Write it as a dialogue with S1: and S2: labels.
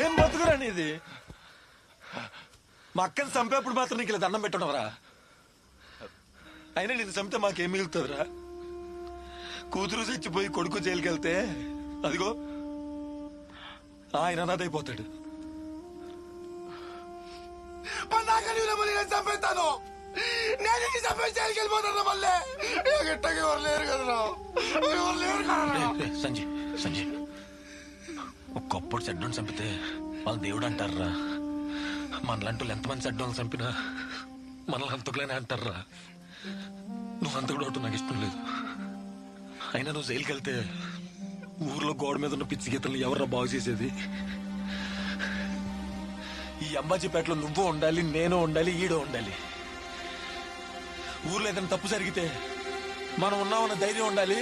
S1: ఏం బతుకురా నీది? మా అక్కని చంపేప్పుడు మాత్రం నీకు ఇలా దండం పెట్టున్నావరా? అయినా నేను చంపితే మాకేం మిగులుతుందిరా? కూతురు చచ్చిపోయి కొడుకు జైలుకి వెళ్తే అదిగో ఆయన అనాథైపోతాడు.
S2: చంపేస్తాను, నేను చంపేసి జైలుకి వెళ్ళిపోతాను. మళ్ళీ ఎట్టకి ఎవరు లేరు కదరా, ఎవరు లేరు కదా.
S1: సంజయ్ సంజయ్, ఒక్కప్పుడు చెడ్డోని చంపితే వాళ్ళు దేవుడు అంటారా? మనలాంటి ఎంతమంది చెడ్డోళ్ళు చంపినా మనల్ని అంతకులేనే అంటారా? నువ్వు అంతకు డౌట్ నాకు ఇష్టం లేదు. అయినా నువ్వు జైలుకి వెళ్తే ఊర్లో గోడ మీద ఉన్న పిచ్చి గీతలు ఎవర్రా బాగు చేసేది? ఈ అంబాజీపేటలో నువ్వు ఉండాలి, నేను ఉండాలి, ఈడో ఉండాలి. ఊర్లో ఏదైనా తప్పు జరిగితే మనం ఉన్నామన్న ధైర్యం ఉండాలి.